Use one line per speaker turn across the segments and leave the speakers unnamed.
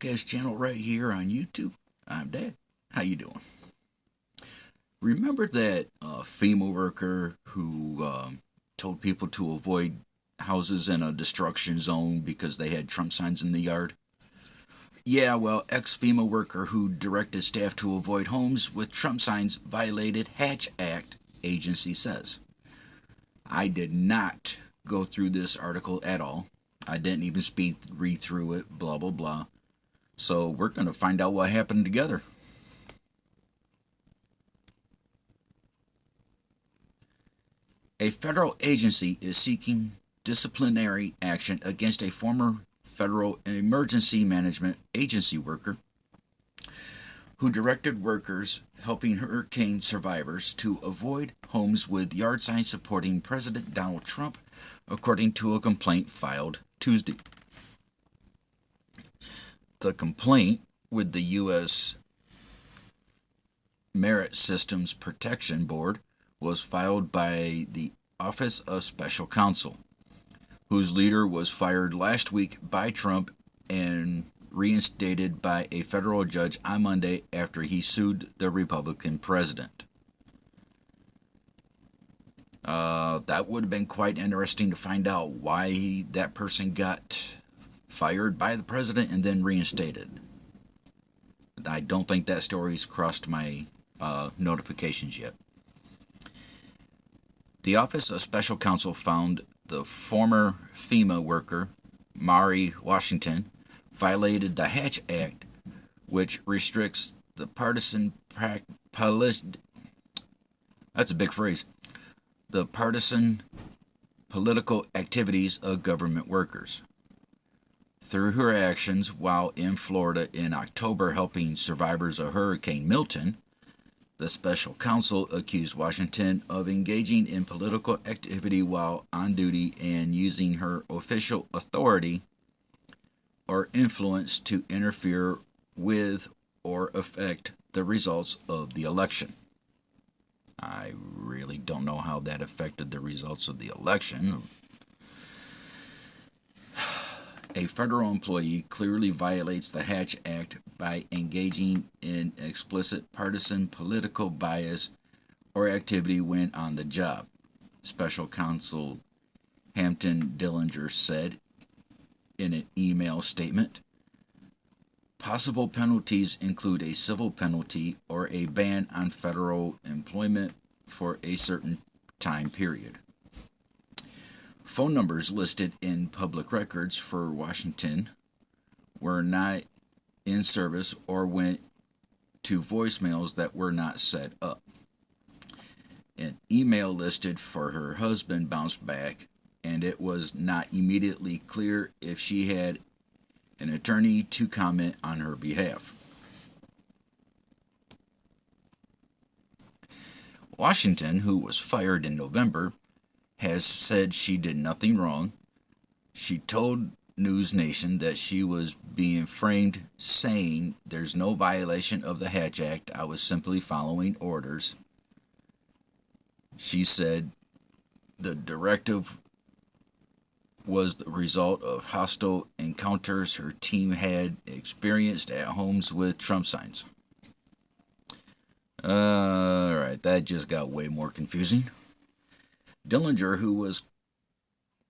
podcast channel right here on YouTube. I'm Dad. How you doing? Remember that FEMA worker who told people to avoid houses in a destruction zone because they had Trump signs in the yard? Yeah, well, ex-FEMA worker who directed staff to avoid homes with Trump signs violated Hatch Act, agency says. I did not go through this article at all. I didn't even read through it, blah, blah, blah. So we're going to find out what happened together. A federal agency is seeking disciplinary action against a former Federal Emergency Management Agency worker who directed workers helping hurricane survivors to avoid homes with yard signs supporting President Donald Trump, according to a complaint filed Tuesday. The complaint with the U.S. Merit Systems Protection Board was filed by the Office of Special Counsel, whose leader was fired last week by Trump and reinstated by a federal judge on Monday after he sued the Republican president. That would have been quite interesting to find out why that person got fired by the president and then reinstated. I don't think that story's crossed my notifications yet. The Office of Special Counsel found the former FEMA worker, Mari Washington, violated the Hatch Act, which restricts the that's a big phrase. The partisan political activities of government workers. Through her actions while in Florida in October helping survivors of Hurricane Milton, the special counsel accused Washington of engaging in political activity while on duty and using her official authority or influence to interfere with or affect the results of the election. I really don't know how that affected the results of the election. A federal employee clearly violates the Hatch Act by engaging in explicit partisan political bias or activity when on the job, Special Counsel Hampton Dillinger said in an email statement. Possible penalties include a civil penalty or a ban on federal employment for a certain time period. Phone numbers listed in public records for Washington were not in service or went to voicemails that were not set up. An email listed for her husband bounced back, and it was not immediately clear if she had an attorney to comment on her behalf. Washington, who was fired in November, has said she did nothing wrong. She told News Nation that she was being framed, saying, "There's no violation of the Hatch Act. I was simply following orders." She said the directive was the result of hostile encounters her team had experienced at homes with Trump signs. Alright, that just got way more confusing. Dillinger, who was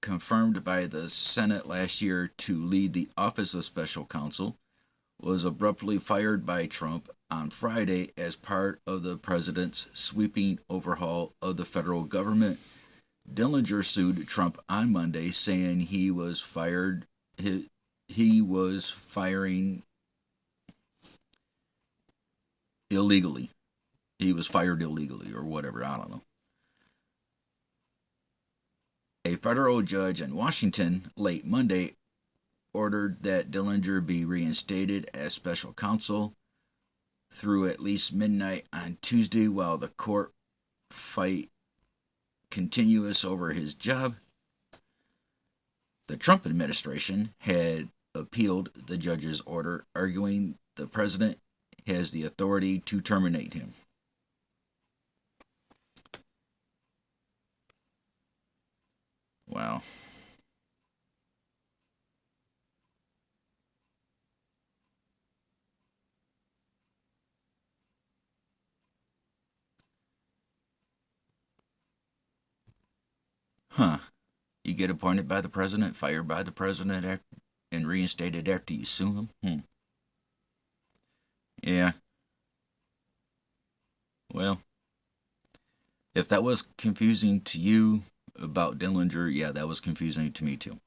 confirmed by the Senate last year to lead the Office of Special Counsel, was abruptly fired by Trump on Friday as part of the president's sweeping overhaul of the federal government. Dillinger sued Trump on Monday, saying he was firing illegally. He was fired illegally or whatever, I don't know. A federal judge in Washington late Monday ordered that Dillinger be reinstated as special counsel through at least midnight on Tuesday while the court fight continuous over his job. The Trump administration had appealed the judge's order, arguing the president has the authority to terminate him. Wow. Huh. You get appointed by the president, fired by the president, and reinstated after you sue him? Yeah. Well, if that was confusing to you about Dillinger, yeah, that was confusing to me too.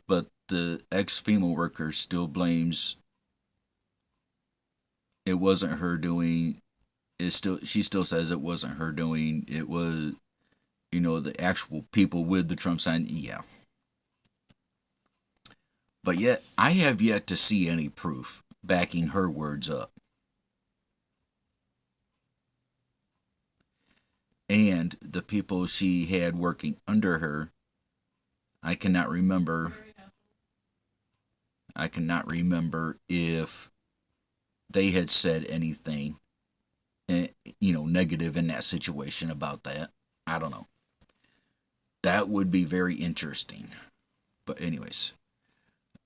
But the ex-female worker still blames it wasn't her doing. She still says it wasn't her doing. It was, the actual people with the Trump sign. Yeah. But yet I have yet to see any proof backing her words up. And the people she had working under her, I cannot remember. I cannot remember if they had said anything, negative in that situation about that. I don't know. That would be very interesting. But anyways,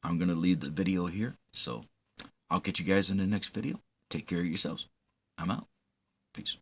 I'm going to leave the video here. So I'll catch you guys in the next video. Take care of yourselves. I'm out. Peace.